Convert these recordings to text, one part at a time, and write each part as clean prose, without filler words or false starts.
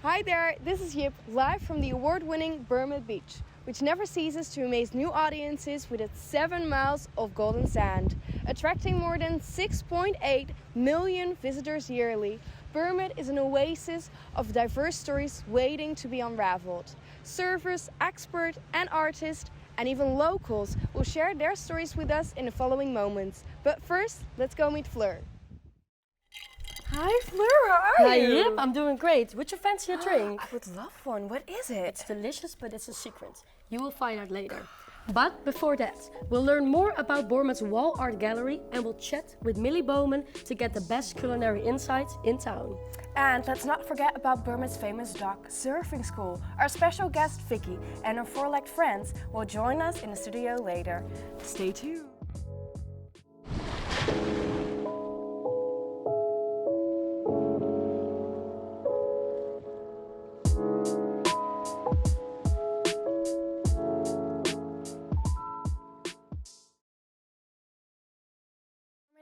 Hi there, this is Yip, live from the award-winning Bournemouth Beach, which never ceases to amaze new audiences with its 7 miles of golden sand. Attracting more than 6.8 million visitors yearly, Bournemouth is an oasis of diverse stories waiting to be unraveled. Surfers, experts and artists, and even locals will share their stories with us in the following moments. But first, let's go meet Fleur. Hi Fleur, how are you? Hi Yip, I'm doing great. Would you fancy a drink? I would love one. What is it? It's delicious, but it's a secret. You will find out later. But before that, we'll learn more about Bournemouth's wall art gallery and we'll chat with Millie Bowman to get the best culinary insights in town. And let's not forget about Bournemouth's famous dock surfing school. Our special guest Vicki and her 4-legged friends will join us in the studio later. Stay tuned.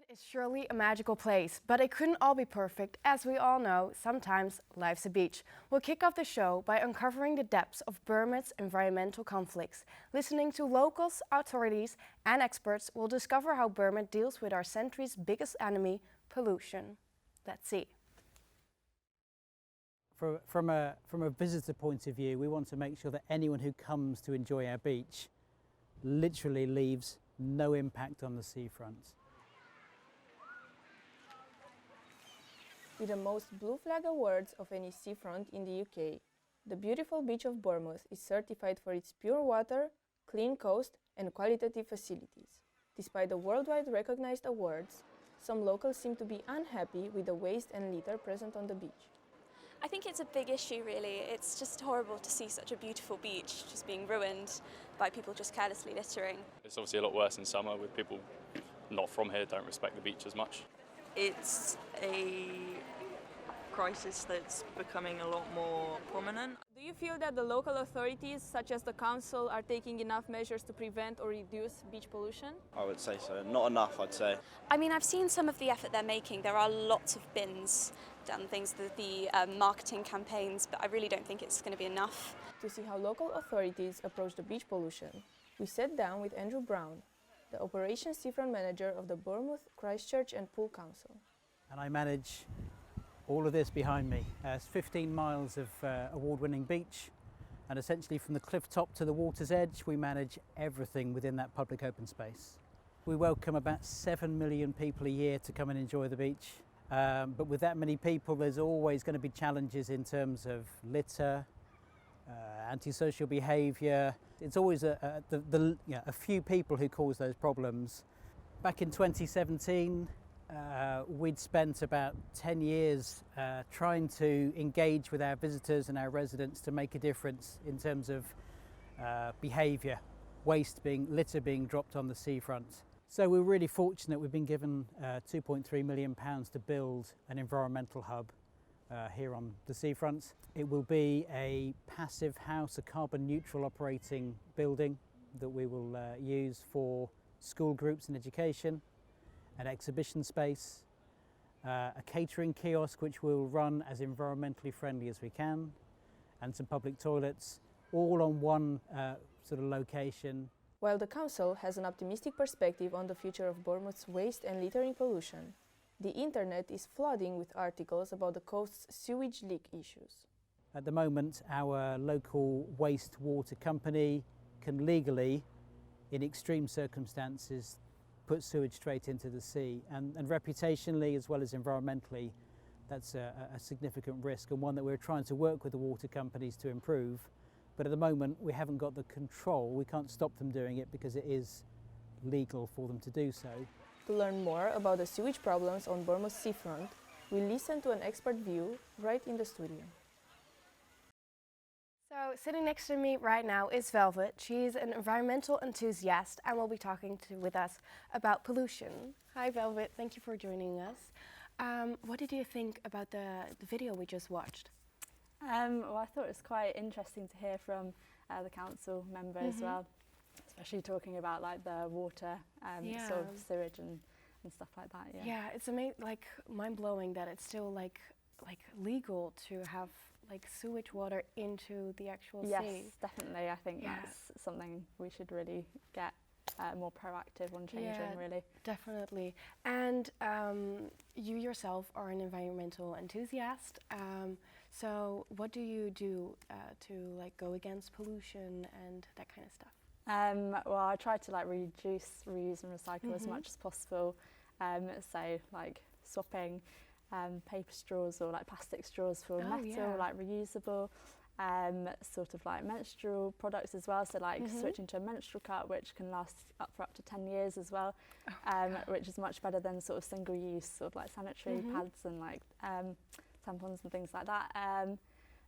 It's surely a magical place, but it couldn't all be perfect. As we all know, sometimes life's a beach. We'll kick off the show by uncovering the depths of Bournemouth's environmental conflicts. Listening to locals, authorities and experts, we'll discover how Bournemouth deals with our century's biggest enemy, pollution. Let's see. From a visitor point of view, we want to make sure that anyone who comes to enjoy our beach literally leaves no impact on the seafront. With the most blue flag awards of any seafront in the UK, the beautiful beach of Bournemouth is certified for its pure water, clean coast and qualitative facilities. Despite the worldwide recognized awards, some locals seem to be unhappy with the waste and litter present on the beach. I think it's a big issue really. It's just horrible to see such a beautiful beach just being ruined by people just carelessly littering. It's obviously a lot worse in summer with people not from here don't respect the beach as much. It's a crisis that's becoming a lot more prominent. Do you feel that the local authorities, such as the council, are taking enough measures to prevent or reduce beach pollution? I would say so. Not enough, I'd say. I mean, I've seen some of the effort they're making. There are lots of bins, done things, the marketing campaigns, but I really don't think it's going to be enough. To see how local authorities approach the beach pollution, we sat down with Andrew Brown, the Operations Seafront Manager of the Bournemouth, Christchurch and Poole Council. And I manage all of this behind me. It's 15 miles of award-winning beach, and essentially from the cliff top to the water's edge, we manage everything within that public open space. We welcome about 7 million people a year to come and enjoy the beach. But with that many people, there's always going to be challenges in terms of litter, antisocial behaviour. It's always a few people who cause those problems. Back in 2017, we'd spent about 10 years trying to engage with our visitors and our residents to make a difference in terms of behaviour, litter being dropped on the seafront. So we're really fortunate we've been given £2.3 million to build an environmental hub here on the seafront. It will be a passive house, a carbon neutral operating building that we will use for school groups and education, an exhibition space, a catering kiosk which we'll run as environmentally friendly as we can, and some public toilets, all on one sort of location. While the council has an optimistic perspective on the future of Bournemouth's waste and littering pollution, the internet is flooding with articles about the coast's sewage leak issues. At the moment, our local wastewater company can legally, in extreme circumstances, put sewage straight into the sea. And reputationally, as well as environmentally, that's a significant risk, and one that we're trying to work with the water companies to improve. But at the moment, we haven't got the control. We can't stop them doing it because it is legal for them to do so. To learn more about the sewage problems on Bournemouth's seafront, we listen to an expert view right in the studio. So sitting next to me right now is Velvet. She's an environmental enthusiast and will be talking with us about pollution. Hi Velvet, thank you for joining us. What did you think about the video we just watched? Well, I thought it was quite interesting to hear from the council member as well, especially talking about like the water, sort of sewage and stuff like that. Yeah, it's like mind-blowing that it's still like legal to have like sewage water into the actual Yes, sea. definitely. I think Yeah. that's something we should really get more proactive on changing, really. Definitely. And you yourself are an environmental enthusiast. So what do you do to like go against pollution and that kind of stuff? Well, I try to like reduce, reuse and recycle as much as possible. So like swapping paper straws or like plastic straws for metal, like reusable. Sort of like menstrual products as well, so like switching to a menstrual cup which can last for up to 10 years as well, which is much better than sort of single use sort of like sanitary pads and like tampons and things like that.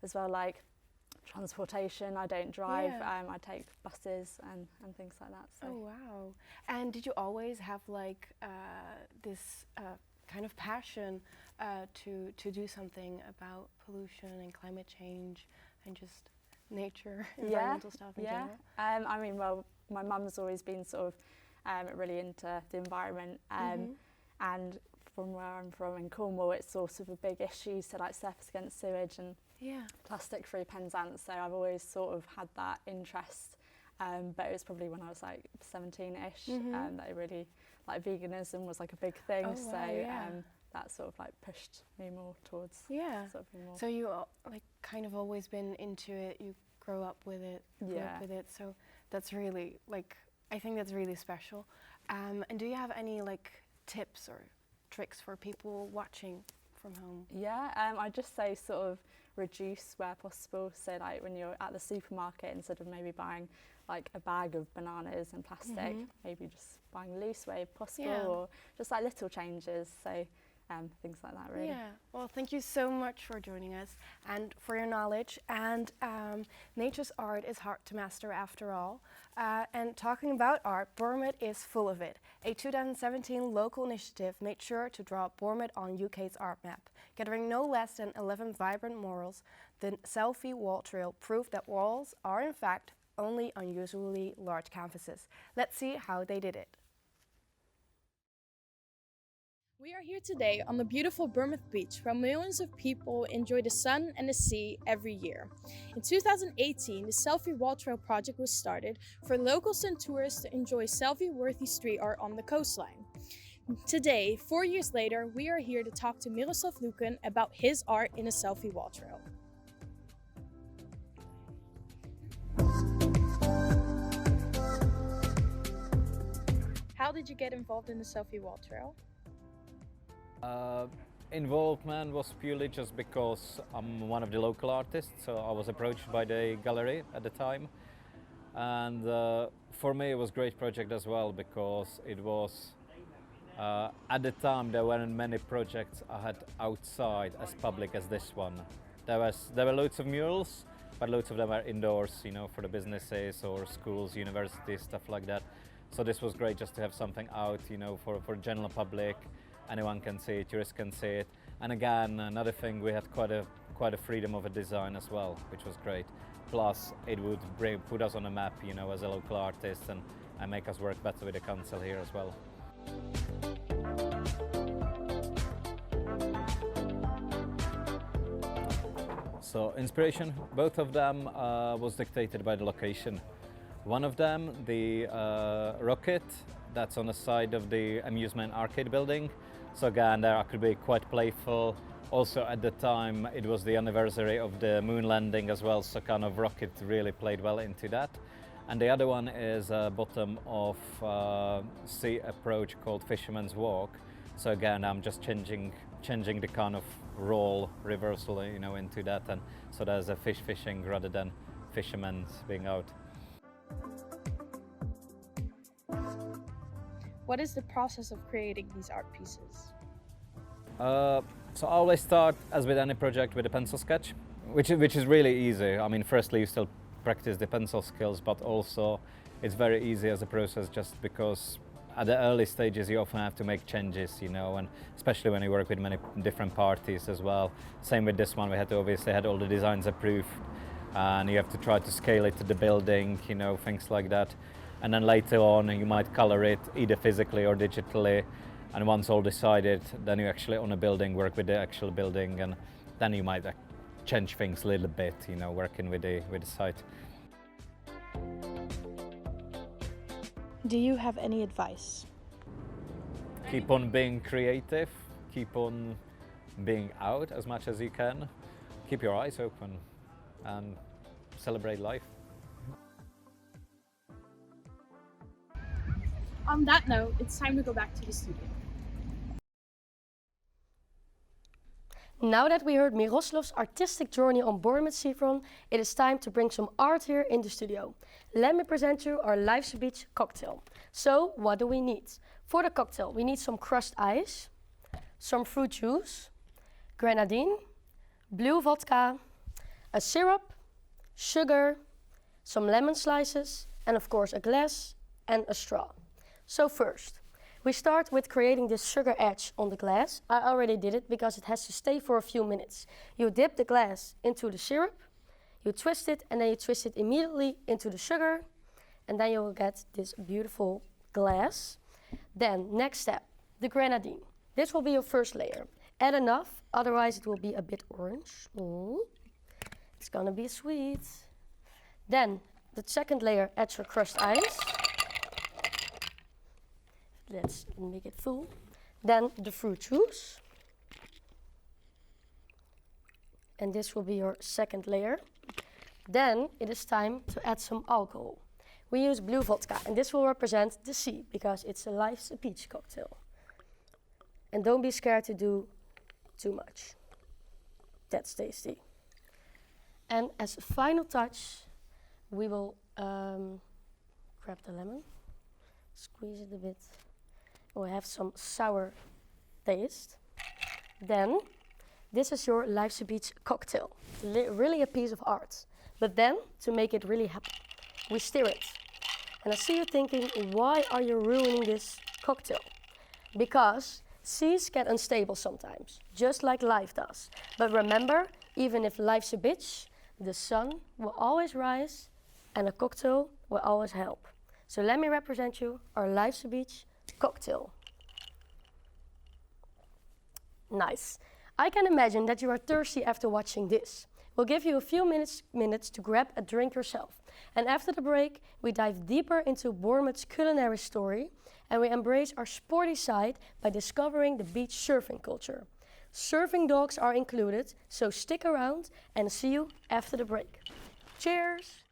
As well, like transportation, I don't drive, I take buses and things like that. So. Oh wow. And did you always have like this kind of passion to do something about pollution and climate change and just nature, environmental stuff in general? I mean, well, my mum's always been sort of really into the environment, and from where I'm from in Cornwall, it's sort of a big issue to like surface against sewage and plastic-free Penzance. So I've always sort of had that interest, but it was probably when I was like 17-ish that I really like veganism was like a big thing. Oh, wow, that sort of like pushed me more towards sort of being more. So you like kind of always been into it, you grew up with it, so that's really like, I think that's really special. And do you have any like tips or tricks for people watching from home? I just say sort of reduce where possible, so like when you're at the supermarket, instead of maybe buying like a bag of bananas and plastic, maybe just buying loose where possible, or just like little changes, so things like that really. Yeah, well thank you so much for joining us and for your knowledge, and nature's art is hard to master after all, and talking about art, Bournemouth is full of it. A 2017 local initiative made sure to draw Bournemouth on UK's art map. Gathering no less than 11 vibrant murals, the selfie wall trail proved that walls are in fact only unusually large canvases. Let's see how they did it. We are here today on the beautiful Bournemouth beach, where millions of people enjoy the sun and the sea every year. In 2018, the Selfie Wall Trail project was started for locals and tourists to enjoy selfie-worthy street art on the coastline. Today, 4 years later, we are here to talk to Milos about his art in a selfie wall trail. How did you get involved in the selfie wall trail? Involvement was purely just because I'm one of the local artists, so I was approached by the gallery at the time, and for me it was a great project as well, because it was at the time there weren't many projects I had outside as public as this one. There were loads of murals, but loads of them are indoors, you know, for the businesses or schools, universities, stuff like that. So this was great just to have something out, you know, for general public. Anyone can see it, tourists can see it. And again, another thing, we had quite a freedom of a design as well, which was great. Plus, it would put us on a map, you know, as a local artist, and make us work better with the council here as well. So, inspiration, both of them was dictated by the location. One of them, the rocket, that's on the side of the amusement arcade building. So again, there I could be quite playful. Also at the time, it was the anniversary of the moon landing as well, so kind of rocket really played well into that. And the other one is a bottom of sea approach called Fisherman's Walk. So again, I'm just changing the kind of role, reversal, you know, into that, and so there's a fish fishing rather than fishermen being out. What is the process of creating these art pieces? So I always start, as with any project, with a pencil sketch, which is really easy. I mean, firstly, you still practice the pencil skills, but also it's very easy as a process, just because at the early stages you often have to make changes, you know, and especially when you work with many different parties as well. Same with this one, we had to obviously had all the designs approved, and you have to try to scale it to the building, you know, things like that. And then later on you might color it either physically or digitally, and once all decided, then you actually on a building work with the actual building, and then you might change things a little bit, you know, working with the site. Do you have any advice? Keep on being creative, keep on being out as much as you can, keep your eyes open and celebrate life. On that note, it's time to go back to the studio. Now that we heard Miroslav's artistic journey on Bournemouth seafront, it is time to bring some art here in the studio. Let me present you our Life's a Beach cocktail. So, what do we need? For the cocktail, we need some crushed ice, some fruit juice, grenadine, blue vodka, a syrup, sugar, some lemon slices, and of course a glass and a straw. So first, we start with creating this sugar edge on the glass. I already did it because it has to stay for a few minutes. You dip the glass into the syrup, you twist it, and then you twist it immediately into the sugar, and then you will get this beautiful glass. Then, next step, the grenadine. This will be your first layer. Add enough, otherwise it will be a bit orange. It's gonna be sweet. Then, the second layer, add your crushed ice. Let's make it full. Then the fruit juice. And this will be your second layer. Then it is time to add some alcohol. We use blue vodka, and this will represent the sea because it's a Life's a Beach cocktail. And don't be scared to do too much. That's tasty. And as a final touch, we will grab the lemon, squeeze it a bit. We'll have some sour taste. Then, this is your Life's a Beach cocktail. Really a piece of art. But then, to make it really happen, we stir it. And I see you thinking, why are you ruining this cocktail? Because seas get unstable sometimes, just like life does. But remember, even if life's a bitch, the sun will always rise and a cocktail will always help. So let me represent you our Life's a Beach cocktail. Nice. I can imagine that you are thirsty after watching this. We'll give you a few minutes to grab a drink yourself. And after the break, we dive deeper into Bournemouth's culinary story and we embrace our sporty side by discovering the beach surfing culture. Surfing dogs are included, so stick around and see you after the break. Cheers!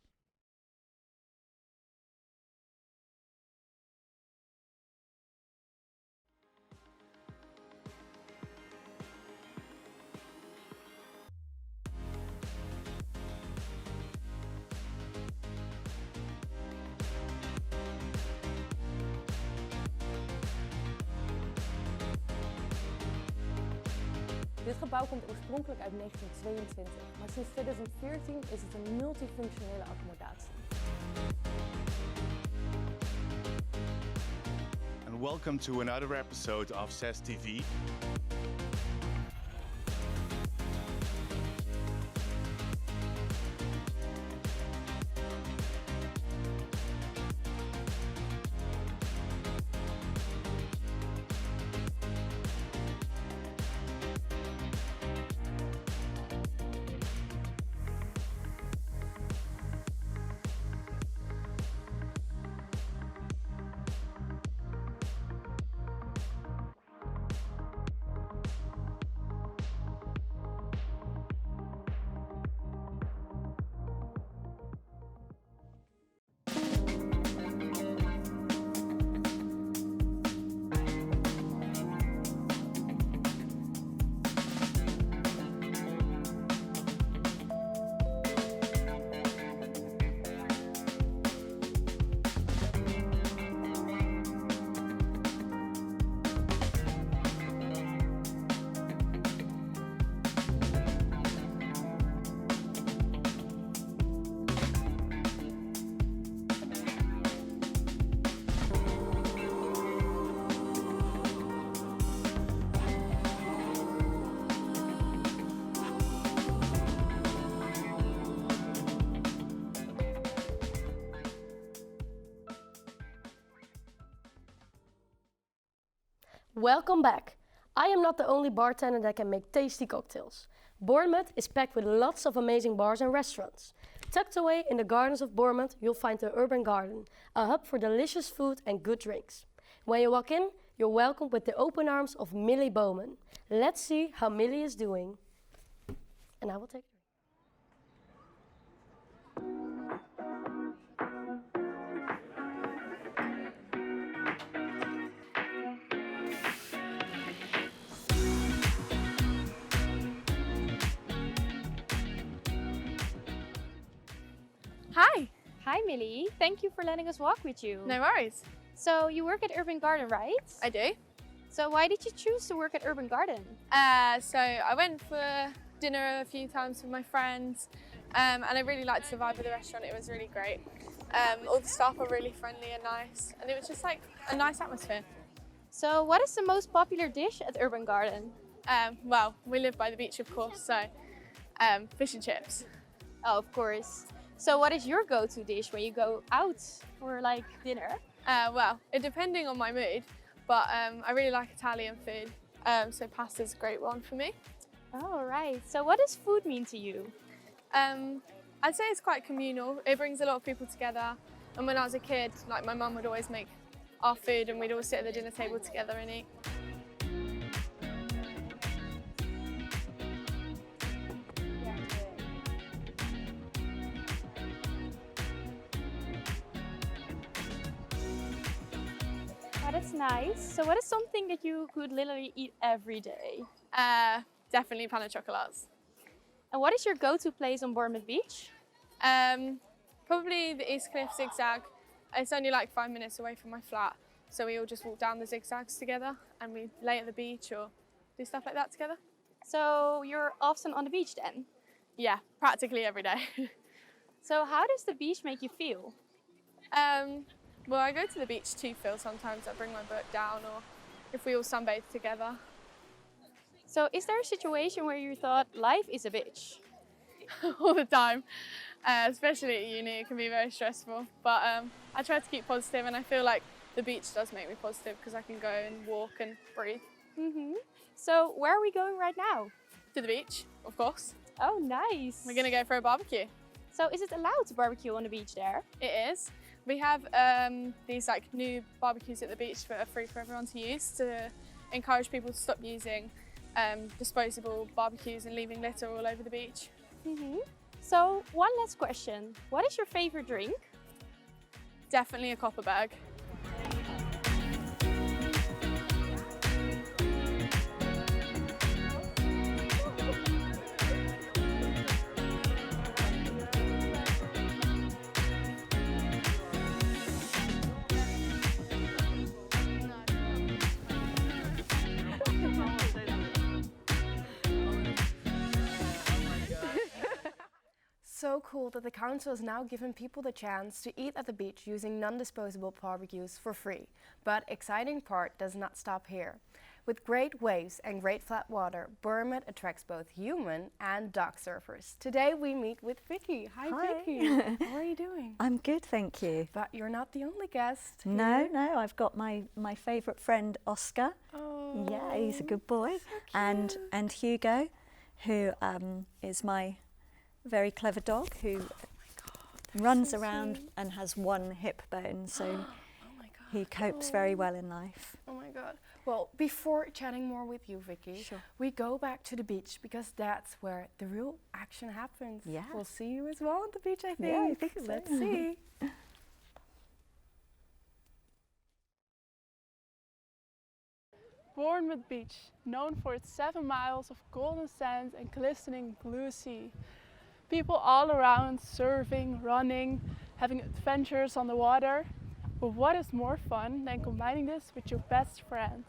Dit gebouw komt oorspronkelijk uit 1922, maar sinds 2014 is het een multifunctionele accommodatie. And welcome to another episode of SES TV. Welcome back. I am not the only bartender that can make tasty cocktails. Bournemouth is packed with lots of amazing bars and restaurants. Tucked away in the gardens of Bournemouth, you'll find the Urban Garden, a hub for delicious food and good drinks. When you walk in, you're welcomed with the open arms of Millie Bowman. Let's see how Millie is doing. And I will take her. Hi. Hi, Millie. Thank you for letting us walk with you. No worries. So you work at Urban Garden, right? I do. So why did you choose to work at Urban Garden? So I went for dinner a few times with my friends and I really liked the vibe of the restaurant. It was really great. All the staff were really friendly and nice and it was just like a nice atmosphere. So what is the most popular dish at Urban Garden? Well, we live by the beach, of course, so fish and chips. Oh, of course. So what is your go-to dish when you go out for like dinner? Well, it depending on my mood, but I really like Italian food, so pasta's a great one for me. Oh, right. So what does food mean to you? I'd say it's quite communal. It brings a lot of people together. And when I was a kid, like my mum would always make our food and we'd all sit at the dinner table together and eat. Oh, that's nice. So what is something that you could literally eat every day? Definitely pain au chocolats. And what is your go-to place on Bournemouth Beach? Probably the East Cliff Zigzag. It's only like 5 minutes away from my flat. So we all just walk down the zigzags together and we lay at the beach or do stuff like that together. So you're often on the beach then? Yeah, practically every day. So how does the beach make you feel? Well, I go to the beach to feel sometimes. I bring my boat down or if we all sunbathe together. So is there a situation where you thought life is a bitch? All the time, especially at uni, it can be very stressful. But I try to keep positive and I feel like the beach does make me positive because I can go and walk and breathe. So where are we going right now? To the beach, of course. Oh, nice. We're gonna go for a barbecue. So is it allowed to barbecue on the beach there? It is. We have these like new barbecues at the beach that are free for everyone to use to encourage people to stop using disposable barbecues and leaving litter all over the beach. So one last question. What is your favorite drink? Definitely a copper bag. So cool that the council has now given people the chance to eat at the beach using non-disposable barbecues for free. But exciting part does not stop here. With great waves and great flat water, Bournemouth attracts both human and dock surfers. Today we meet with Vicki. Hi. Vicki. How are you doing? I'm good, thank you. But you're not the only guest here. No, I've got my favourite friend Oscar. Oh, yeah, he's a good boy. So and Hugo, who is my very clever dog who runs around and has one hip bone, so he copes very well in life. Oh my god. Well, before chatting more with you, Vicki, we go back to the beach because that's where the real action happens. Yeah. We'll see you as well on the beach, I think. Yeah, I think so. Let's see. Bournemouth Beach, known for its 7 miles of golden sand and glistening blue sea. People all around surfing, running, having adventures on the water. But what is more fun than combining this with your best friend?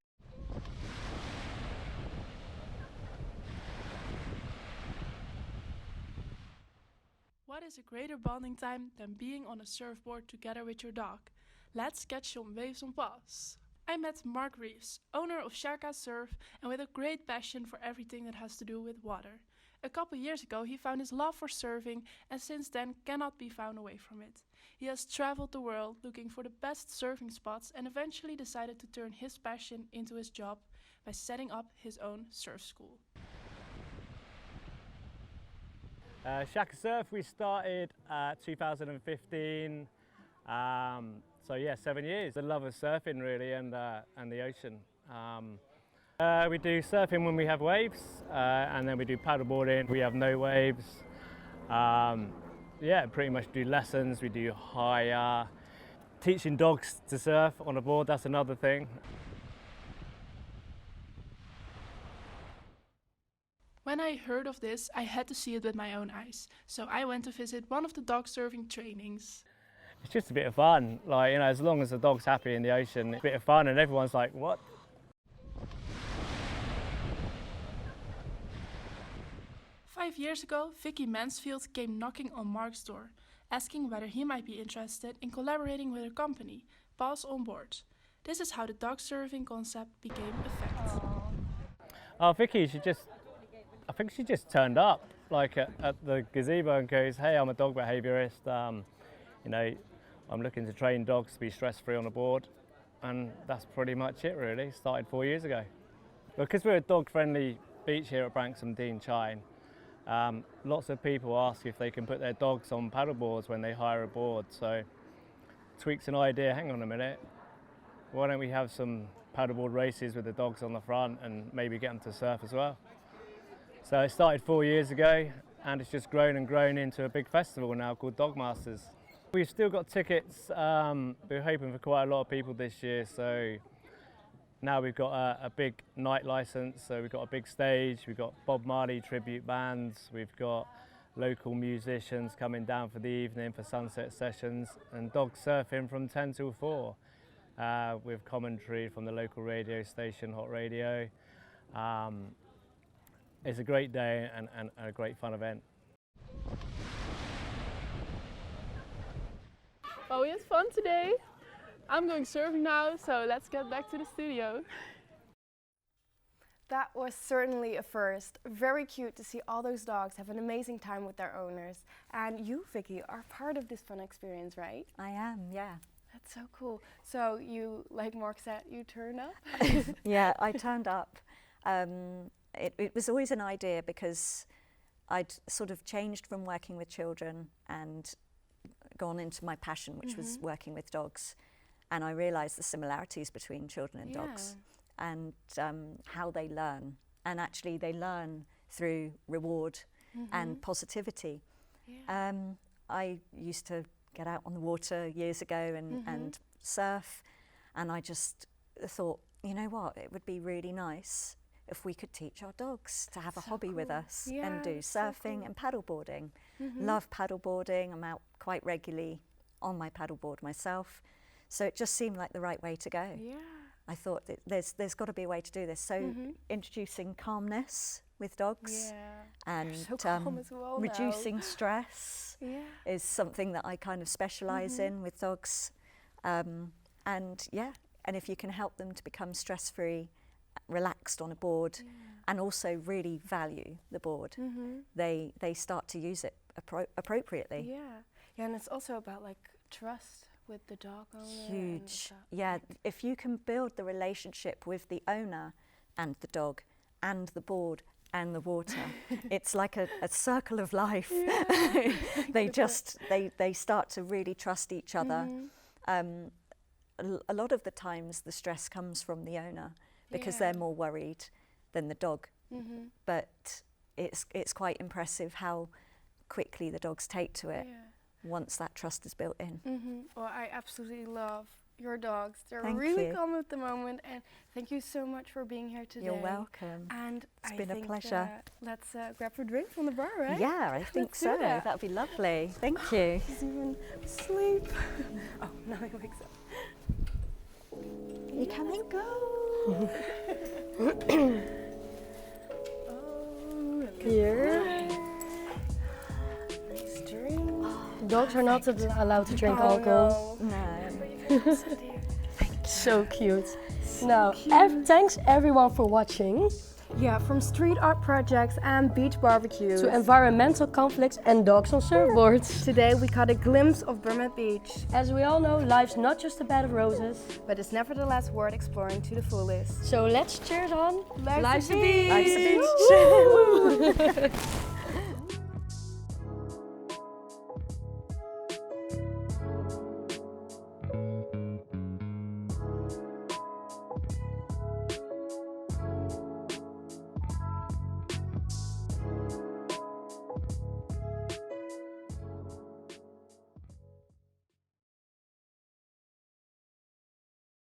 What is a greater bonding time than being on a surfboard together with your dog? Let's catch some waves on BUAS. I met Mark Reeves, owner of Sharka Surf, and with a great passion for everything that has to do with water. A couple years ago he found his love for surfing and since then cannot be found away from it. He has traveled the world looking for the best surfing spots and eventually decided to turn his passion into his job by setting up his own surf school. Shaka Surf we started 2015, so yeah, 7 years. The love of surfing really and the ocean. We do surfing when we have waves, and then we do paddleboarding. We have no waves. Yeah, pretty much do lessons. We do hire. Teaching dogs to surf on a board, that's another thing. When I heard of this, I had to see it with my own eyes. So I went to visit one of the dog surfing trainings. It's just a bit of fun. Like, you know, as long as the dog's happy in the ocean, it's a bit of fun and everyone's like, what? Five years ago, Vicki Mansfield came knocking on Mark's door, asking whether he might be interested in collaborating with her company, BUAS on Board. This is how the dog surfing concept became a fact. Oh, Vicki, I think she just turned up, like at the gazebo and goes, hey, I'm a dog behaviourist, you know, I'm looking to train dogs to be stress-free on a board. And that's pretty much it really, started 4 years ago. Because we're a dog-friendly beach here at Branksome Dean Chine, lots of people ask if they can put their dogs on paddleboards when they hire a board. So tweaks an idea, hang on a minute, why don't we have some paddleboard races with the dogs on the front and maybe get them to surf as well. So it started 4 years ago and it's just grown and grown into a big festival now called Dog Masters. We've still got tickets, we're hoping for quite a lot of people this year, so now we've got a big night licence, so we've got a big stage, we've got Bob Marley tribute bands, we've got local musicians coming down for the evening for sunset sessions, and dog surfing from 10 till 4 with commentary from the local radio station, Hot Radio. It's a great day and a great fun event. Well, we had fun today. I'm going surfing now, so let's get back to the studio. That was certainly a first. Very cute to see all those dogs have an amazing time with their owners. And you, Vicki, are part of this fun experience, right? I am, yeah. That's so cool. So you, like Mark said, you turned up? Yeah, I turned up. It was always an idea because I'd sort of changed from working with children and gone into my passion, which was working with dogs. And I realised the similarities between children and dogs and how they learn. And actually they learn through reward and positivity. Yeah. I used to get out on the water years ago and surf, and I just thought, you know what, it would be really nice if we could teach our dogs to have a hobby with us and do surfing and paddleboarding. Love paddleboarding, I'm out quite regularly on my paddleboard myself, so it just seemed like the right way to go. Yeah. I thought that there's got to be a way to do this, so introducing calmness with dogs and so calm as well reducing stress is something that I kind of specialise in with dogs, and if you can help them to become stress-free, relaxed on a board and also really value the board, they start to use it appropriately. Yeah, and it's also about like trust with the dog owner. Huge. Yeah, if you can build the relationship with the owner and the dog and the board and the water, it's like a circle of life. They start to really trust each other. A lot of the times the stress comes from the owner because they're more worried than the dog. But it's quite impressive how quickly the dogs take to it once that trust is built in. Well, I absolutely love your dogs. They're Thank really you. calm at the moment, and thank you so much for being here today. You're welcome. And It's I been a think, pleasure. Let's grab a drink from the bar, right? Yeah, I think Let's do so. that. That'd be lovely. Thank you. He's even asleep. Oh, now he wakes up. You come and go. Here. Nice drink. Dogs are not allowed to drink alcohol. No. So cute. Now, thanks everyone for watching. Yeah, from street art projects and beach barbecues To environmental conflicts and dogs on surfboards. Today we caught a glimpse of Bournemouth Beach. As we all know, life's not just a bed of roses, but it's nevertheless worth exploring to the fullest. So let's cheers on Life's a beach! Life's a beach.